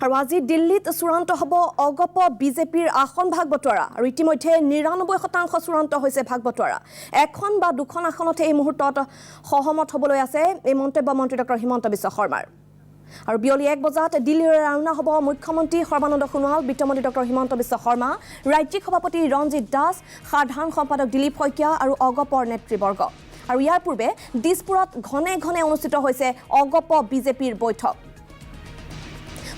আৰু আজি দিল্লীত চূড়ান্ত হ'ব অগপ বিজেপিৰ আসন ভাগ বতৰা আৰু ইতিমধ্যে ৯৯% চূড়ান্ত হৈছে ভাগ বতৰা এখন বা দুখন আসনতে এই মুহূৰ্তত সহমত হ'বলৈ আছে এই মন্তব্য মন্ত্ৰী ডক্টৰ হিমন্ত বিশ্ব শৰ্মাৰ আৰু বিয়লি ১ বজাত দিল্লীৰ ৰাওনা হ'ব মুখ্যমন্ত্ৰী সৰ্বানন্দ সোণোৱাল বিত্তমন্ত্ৰী ডক্টৰ হিমন্ত বিশ্ব শৰ্মা ৰাজ্যিক সভাপতি ৰঞ্জিত দাস সাধাৰণ সম্পাদক দিলীপ শইকীয়া আৰু অগপৰ নেতৃবৰ্গ আৰু ইয়াৰ পূৰ্বে দিছপুৰত ঘনে ঘনে অনুষ্ঠিত হৈছে অগপ বিজেপিৰ বৈঠক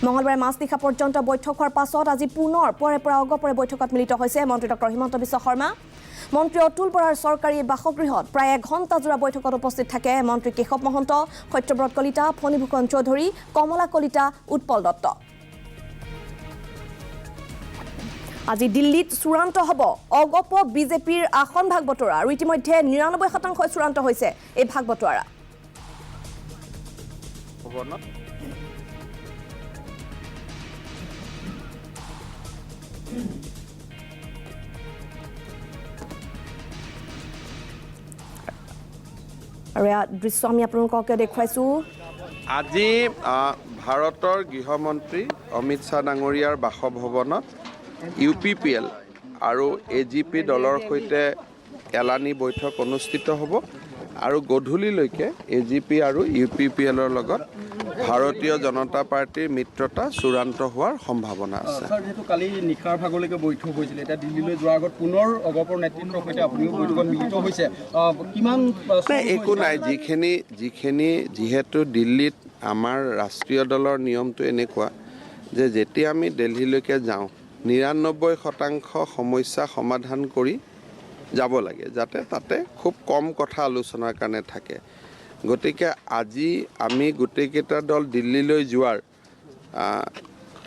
মঙ্গলবাৰে মাছনিশা পৰ্যন্ত বৈঠক হোৱাৰ পাছত আজি পুনৰ পৰা অগপৰে বৈঠকত মিলিত হৈছে মন্ত্ৰী ডক্টৰ হিমন্ত বিশ্ব শৰ্মা মন্ত্ৰী অতুল বৰাৰ চৰকাৰী বাসগৃহত প্ৰায় এঘণ্টাজোৰা বৈঠকত উপস্থিত থাকে মন্ত্ৰী কেশৱ মহন্ত সত্যব্ৰত কলিতা ফণীভূষণ চৌধুৰী কমলা কলিতা উৎপল দত্ত আজি দিল্লীত চূড়ান্ত হ'ব অগপ বিজেপিৰ আসন ভাগ বতৰা আৰু ইতিমধ্যে ৯৯% চূড়ান্ত হৈছে এই ভাগ বতৰা আৰু ইয়াত দৃশ্য আমি আপোনালোকক দেখুৱাইছোঁ আজি ভাৰতৰ গৃহমন্ত্ৰী অমিত শ্বাহ ডাঙৰীয়াৰ বাসভৱনত UPPL আৰু AGP দলৰ সৈতে এলানি বৈঠক অনুষ্ঠিত হ'ব আৰু গধূলিলৈকে AGP আৰু UPPLৰ লগত ভাৰতীয় জনতা পাৰ্টিৰ মিত্ৰতা চূড়ান্ত হোৱাৰ সম্ভাৱনা আছে যেহেতু কালি নিশাৰ ভাগলৈকে বৈঠক হৈছিল এতিয়া দিল্লীলৈ যোৱাৰ আগত পুনৰ অগপৰ নেতৃত্বৰ সৈতে আপুনিও বৈঠকত মিলিত হৈছে কিমান একো নাই যিখিনি যিহেতু দিল্লীত আমাৰ ৰাষ্ট্ৰীয় দলৰ নিয়মটো এনেকুৱা যে যেতিয়া আমি দিল্লীলৈকে যাওঁ ৯৯% সমস্যা সমাধান কৰি যাব লাগে যাতে তাতে খুব কম কথা আলোচনাৰ কাৰণে থাকে গতিকে আজি আমি গোটেইকেইটা দল দিল্লীলৈ যোৱাৰ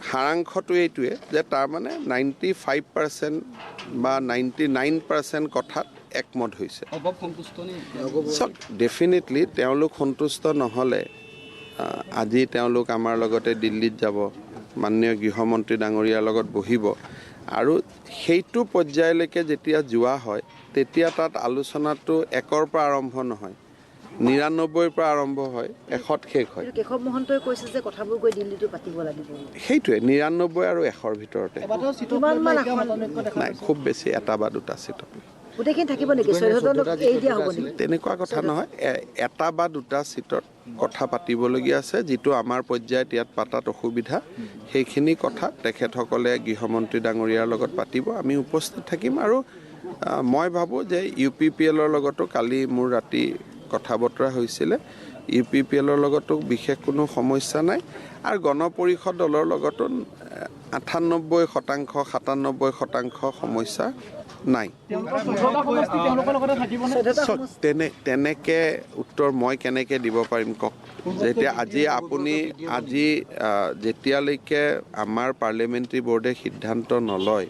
সাৰাংশটো এইটোৱে যে তাৰমানে 95% বা 99% কথাত একমত হৈছে ডেফিনেটলি তেওঁলোক সন্তুষ্ট নহ'লে আজি তেওঁলোক আমাৰ লগতে দিল্লীত যাব মাননীয় গৃহমন্ত্ৰী ডাঙৰীয়াৰ লগত বহিব আৰু সেইটো পৰ্যায়লৈকে যেতিয়া যোৱা হয় তেতিয়া তাত আলোচনাটো ১ৰ পৰা আৰম্ভ নহয় ৯৯ৰ পৰা আৰম্ভ হয় ১০০ত শেষ হয় কেশৱ মহন্তই কৈছে যে কথাবোৰ গৈ দিল্লীটো পাতিব লাগিব সেইটোৱে ৯৯ আৰু ১০০ৰ ভিতৰতে নাই খুব বেছি এটা বা দুটা চিট গোটেইখিনি থাকিব নেকি তেনেকুৱা কথা নহয় এটা বা দুটা চিটত কথা পাতিবলগীয়া আছে যিটো আমাৰ পৰ্যায়ত ইয়াত পাতাত অসুবিধা সেইখিনি কথা তেখেতসকলে গৃহমন্ত্ৰী ডাঙৰীয়াৰ লগত পাতিব আমি উপস্থিত থাকিম আৰু মই ভাবোঁ যে UPPLৰ লগতো কালি মোৰ ৰাতি কথা বতৰা হৈছিলে UPPLৰ লগতো বিশেষ কোনো সমস্যা নাই আৰু গণ পৰিষদ দলৰ লগতো ৯৮% ৯৭% সমস্যা নাই তেনেকে উত্তৰ মই কেনেকে দিব পাৰিম কওক যেতিয়া আজি যেতিয়ালৈকে আমাৰ পাৰ্লিয়ামেণ্টাৰী বোৰ্ডে সিদ্ধান্ত নলয়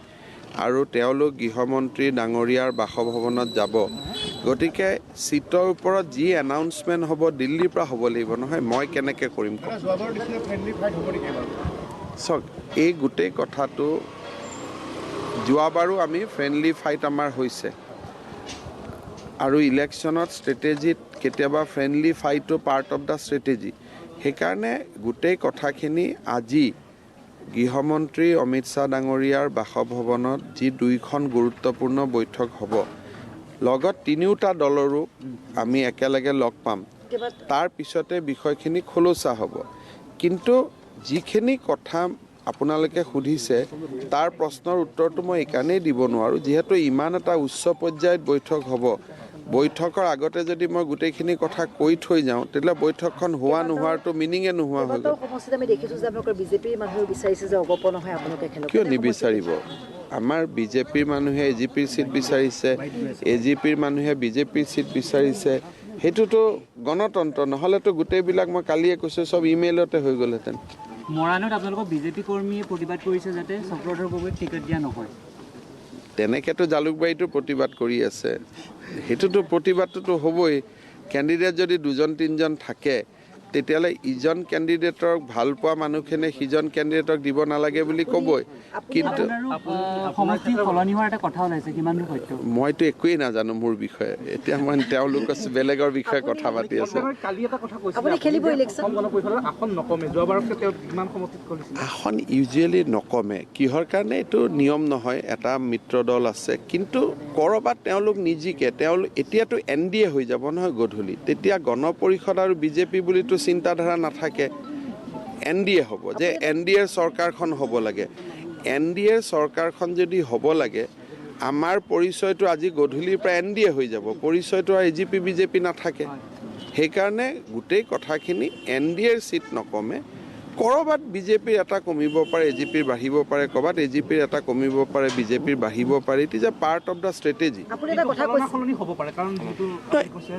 আৰু তেওঁলোক গৃহমন্ত্ৰী ডাঙৰীয়াৰ বাসভৱনত যাব গতিকে চিটৰ ওপৰত যি এনাউন্সমেণ্ট হ'ব দিল্লীৰ পৰা হ'ব লাগিব নহয় মই কেনেকে কৰিম চাওক এই গোটেই কথাটো যোৱাবাৰো আমি ফ্ৰেণ্ডলি ফাইট আমাৰ হৈছে আৰু ইলেকশ্যনত ষ্ট্ৰেটেজিত কেতিয়াবা ফ্ৰেণ্ডলি ফাইটো পাৰ্ট অফ দ্য ষ্ট্ৰেটেজি সেইকাৰণে গোটেই কথাখিনি আজি গৃহমন্ত্ৰী অমিত শ্বাহ ডাঙৰীয়াৰ বাসভৱনত যি দুইখন গুৰুত্বপূৰ্ণ বৈঠক হ'ব লগত তিনিওটা দলৰো আমি একেলগে লগ পাম তাৰ পিছতে বিষয়খিনি খোলোচা হ'ব কিন্তু যিখিনি কথা আপোনালোকে সুধিছে তাৰ প্ৰশ্নৰ উত্তৰটো মই এইকাৰণেই দিব নোৱাৰোঁ যিহেতু ইমান এটা উচ্চ পৰ্যায়ত বৈঠক হ'ব বৈঠকৰ আগতে যদি মই গোটেইখিনি কথা কৈ থৈ যাওঁ তেতিয়া বৈঠকখন হোৱা নোহোৱাৰটো মিনিঙে নোহোৱা হৈ গ'ল কিয় নিবিচাৰিব আমাৰ বিজেপিৰ মানুহে AGPৰ চিট বিচাৰিছে AGPৰ মানুহে বিজেপিৰ চিট বিচাৰিছে সেইটোতো গণতন্ত্ৰ নহ'লেতো গোটেইবিলাক মই কালিয়ে কৈছোঁ চব ইমেইলতে হৈ গ'লহেঁতেন মৰাণত আপোনালোকৰ বিজেপি কৰ্মীয়ে প্ৰতিবাদ কৰিছে যাতে চক্ৰধৰ গগৈক টিকট দিয়া নহয় তেনেকেতো জালুকবাৰীতো প্ৰতিবাদ কৰি আছে সেইটোতো প্ৰতিবাদটোতো হ'বই কেণ্ডিডেট যদি দুজন তিনিজন থাকে তেতিয়াহ'লে ইজন কেণ্ডিডেটক ভাল পোৱা মানুহখিনিয়ে সিজন কেণ্ডিডেটক দিব নালাগে বুলি ক'বই কিন্তু সমষ্টি সলনি হোৱাৰ এটা কথা ওলাইছে কিমান দূৰ সত্য মইতো একোৱেই নাজানো মোৰ বিষয়ে এতিয়া মই তেওঁলোকৰ বেলেগৰ বিষয়ে কথা পাতি আছোঁ কালি এটা কথা কৈছে আপুনি খেলিব ইলেকশ্যন আসন নকমে যোৱাবাৰতকৈ তেওঁ কিমান সমষ্টিত কৰিছিল আসন ইউজুৱেলি নকমে কিহৰ কাৰণে এইটো নিয়ম নহয় এটা মিত্ৰ দল আছে কিন্তু ক'ৰবাত তেওঁলোক নিজিকে এতিয়াতো NDA হৈ যাব নহয় গধূলি তেতিয়া গণ পৰিষদ আৰু বিজেপি বুলিতো চিন্তাধাৰা নাথাকে NDA হ'ব যে NDAৰ চৰকাৰখন হ'ব লাগে NDAৰ চৰকাৰখন যদি হ'ব লাগে আমাৰ পৰিচয়টো আজি গধূলিৰ পৰা NDA হৈ যাব পৰিচয়টো আৰু AGP বিজেপি নাথাকে সেইকাৰণে গোটেই কথাখিনি NDAৰ চিট নকমে ক'ৰবাত বিজেপিৰ এটা কমিব পাৰে AGPৰ বাঢ়িব পাৰে ক'ৰবাত AGPৰ এটা কমিব পাৰে বিজেপিৰ বাঢ়িব পাৰে it is a part of the strategy আপুনি এটা কথা কৈছে সলনি হ'ব পাৰে কাৰণ যিটো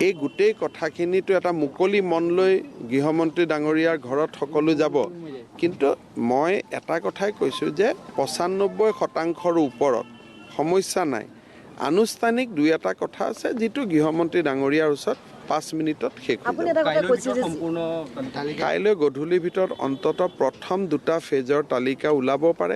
এই গোটেই কথাখিনিতো এটা মুকলি মন লৈ গৃহমন্ত্ৰী ডাঙৰীয়াৰ ঘৰত সকলো যাব কিন্তু মই এটা কথাই কৈছোঁ যে ৯৫% ওপৰত সমস্যা নাই আনুষ্ঠানিক দুই এটা কথা আছে যিটো গৃহমন্ত্ৰী ডাঙৰীয়াৰ ওচৰত 5 মিনিটত শেষ হৈ আপুনি যাব এটা কথা কৈছে যে সম্পূৰ্ণ কাইলৈ গধূলিৰ ভিতৰত অন্ততঃ প্ৰথম দুটা ফেজৰ তালিকা ওলাব পাৰে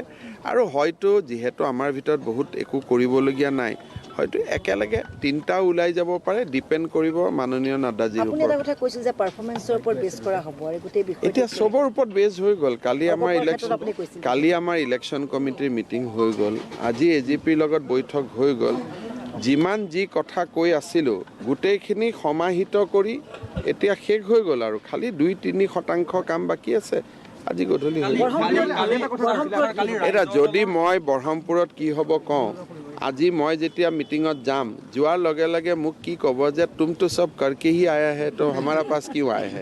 আৰু হয়তো যিহেতু আমাৰ ভিতৰত বহুত একো কৰিবলগীয়া নাই হয়তো একেলগে তিনিটা ওলাই যাব পাৰে ডিপেণ্ড কৰিব মাননীয় নাড্ডাজীৰ আপুনি ওপৰত এটা কথা কৈছিল যে পাৰফৰ্মেন্সৰ ওপৰত বেছ কৰা হ'ব আৰু গোটেই বিষয়টো এতিয়া চবৰ ওপৰত বেছ হৈ গ'ল কালি আপুনি কৈছিল। আমাৰ ইলেকশ্যন কমিটিৰ মিটিং হৈ গ'ল আজি AGPৰ লগত বৈঠক হৈ গ'ল যিমান যি কথা কৈ আছিলোঁ গোটেইখিনি সমাহিত কৰি এতিয়া শেষ হৈ গ'ল আৰু খালি 2-3% কাম বাকী আছে আজি গধূলি হৈ গ'ল এতিয়া যদি মই বৰহমপুৰত কি হ'ব কওঁ আজি মই যেতিয়া মিটিঙত যাম যোৱাৰ লগে লগে মোক কি ক'ব যে তুমটো চব কৰকে হি আয়া হে তো হমাৰা পাছ কিয় আয়া হে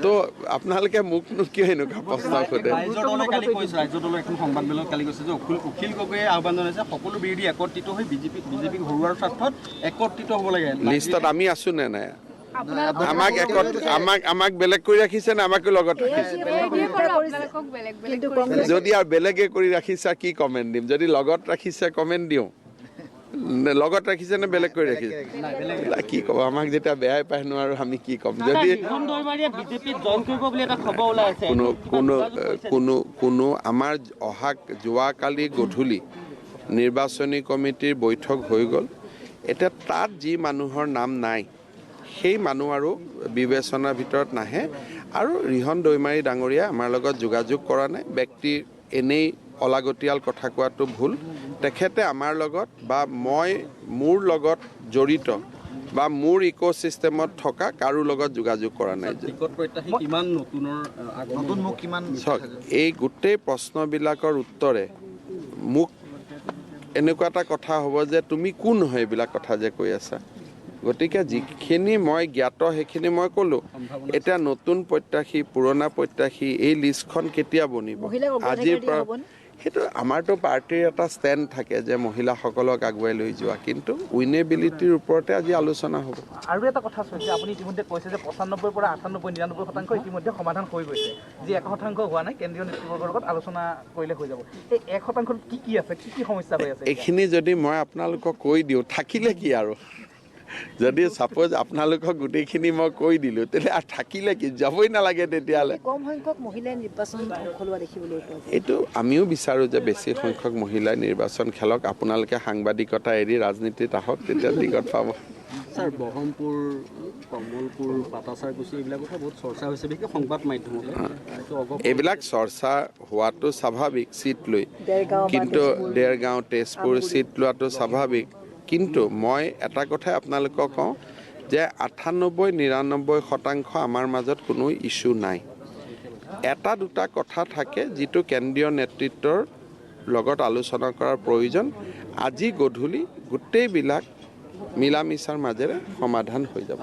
তো আপোনালোকে মোকনো কিয় এনেকুৱা প্ৰশ্ন সোধে ৰাজ্য দলে কালি কৈছে ৰাজ্য দলৰ এখন সংবাদমেলত কালি কৈছে যে অখিল গগৈয়ে আহ্বান জনাইছে সকলো বিৰোধী একত্ৰিত হৈ বিজেপিক হৰুৱাৰ স্বাৰ্থত একত্ৰিত হ'ব লাগে লিষ্টত আমি আছো নে নাই আমাক বেলেগ কৰি ৰাখিছে নে আমাকো লগত ৰাখিছে যদি আৰু বেলেগে কৰি ৰাখিছে কি কমেণ্ট দিম যদি লগত ৰাখিছে কমেণ্ট দিওঁ লগত ৰাখিছে নে বেলেগ কৰি ৰাখিছে কি ক'ব আমাক যেতিয়া বেয়াই পাই নোৱাৰো আমি কি ক'ম যদি কোনো আমাৰ যোৱাকালি গধূলি নিৰ্বাচনী কমিটিৰ বৈঠক হৈ গ'ল এতিয়া তাত যি মানুহৰ নাম নাই সেই মানুহ আৰু বিবেচনাৰ ভিতৰত নাহে আৰু ৰিহন দৈমাৰী ডাঙৰীয়া আমাৰ লগত যোগাযোগ কৰা নাই ব্যক্তি এনেই অলাগতিয়াল কথা কোৱাটো ভুল তেখেতে আমাৰ লগত বা মোৰ লগত জড়িত বা মোৰ ইক'চিষ্টেমত থকা কাৰো লগত যোগাযোগ কৰা নাই এই গোটেই প্ৰশ্নবিলাকৰ উত্তৰে মোক এনেকুৱা এটা কথা হ'ব যে তুমি কোন হয় এইবিলাক কথা যে কৈ আছা গতিকে যিখিনি মই জ্ঞাত সেইখিনি মই ক'লোঁ এতিয়া নতুন প্ৰত্যাশী পুৰণা প্ৰত্যাশী এই লিষ্টখন কেতিয়া বনিব আজিৰ পৰা সেইটো আমাৰতো পাৰ্টিৰ এটা ষ্টেণ্ড থাকে যে মহিলাসকলক আগুৱাই লৈ যোৱা কিন্তু উইনেবিলিটিৰ ওপৰতে আজি আলোচনা হ'ব আৰু এটা কথা চলিছে আপুনি ইতিমধ্যে কৈছে যে 95 পৰা 98-99% ইতিমধ্যে সমাধান হৈ গৈছে যি 1% হোৱা নাই কেন্দ্ৰীয় নেতৃবৰ্গৰ লগত আলোচনা কৰিলে হৈ যাব এই 1% কি আছে কি সমস্যা হৈ আছে এইখিনি যদি মই আপোনালোকক কৈ দিওঁ থাকিলে কি আৰু যদি সাপোজ আপোনালোকক গোটেইখিনি মই কৈ দিলোঁ তেতিয়াহ'লে আৰু থাকিলে কি যাবই নালাগে তেতিয়াহ'লে কম সংখ্যক মহিলাই নিৰ্বাচন খেলোৱা দেখিবলৈ পোৱা যায় এইটো আমিও বিচাৰোঁ যে বেছি সংখ্যক মহিলাই নিৰ্বাচন খেলক আপোনালোকে সাংবাদিকতা এৰি ৰাজনীতিত আহক তেতিয়া দিগত পাব স্যাৰ বহৰমপুৰ কমলপুৰ পাটাচাৰকুছি এইবিলাক কথা বহুত চৰ্চা হৈছে বিশেষকৈ সংবাদ মাধ্যমত এইবিলাক চৰ্চা হোৱাটো স্বাভাৱিক চিট লৈ কিন্তু দেৰগাঁও তেজপুৰ চিট লোৱাটো স্বাভাৱিক কিন্তু মই এটা কথাই আপোনালোকক কওঁ যে 98-99% আমাৰ মাজত কোনো ইছ্যু নাই এটা দুটা কথা থাকে যিটো কেন্দ্ৰীয় নেতৃত্বৰ লগত আলোচনা কৰাৰ প্ৰয়োজন আজি গধূলি গোটেইবিলাক মিলা মিছাৰ মাজেৰে সমাধান হৈ যাব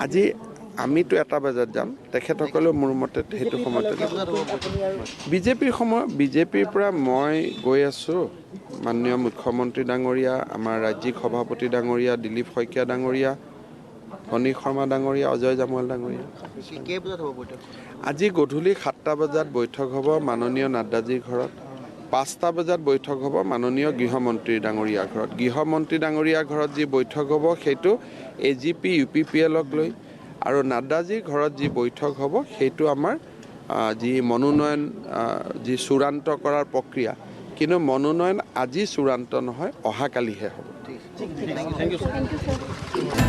আজি আমিতো 1 বজাত যাম তেখেতসকলেও মোৰ মতে সেইটো সময়তে বিজেপিৰ পৰা মই গৈ আছোঁ মাননীয় মুখ্যমন্ত্ৰী ডাঙৰীয়া আমাৰ ৰাজ্যিক সভাপতি ডাঙৰীয়া দিলীপ শইকীয়া ডাঙৰীয়া অনিক শৰ্মা ডাঙৰীয়া অজয় জামুৱাল ডাঙৰীয়া আজি গধূলি 7টা বজাত বৈঠক হ'ব মাননীয় নাড্ডাজীৰ ঘৰত 5টা বজাত বৈঠক হ'ব মাননীয় গৃহমন্ত্ৰী ডাঙৰীয়াৰ ঘৰত গৃহমন্ত্ৰী ডাঙৰীয়াৰ ঘৰত যি বৈঠক হ'ব সেইটো AGP UPPLক লৈ আৰু নাড্ডাজীৰ ঘৰত যি বৈঠক হ'ব সেইটো আমাৰ যি মনোনয়ন যি চূড়ান্ত কৰাৰ প্ৰক্ৰিয়া কিন্তু মনোনয়ন আজি চূড়ান্ত নহয় অহাকালিহে হ'ব থেংক ইউ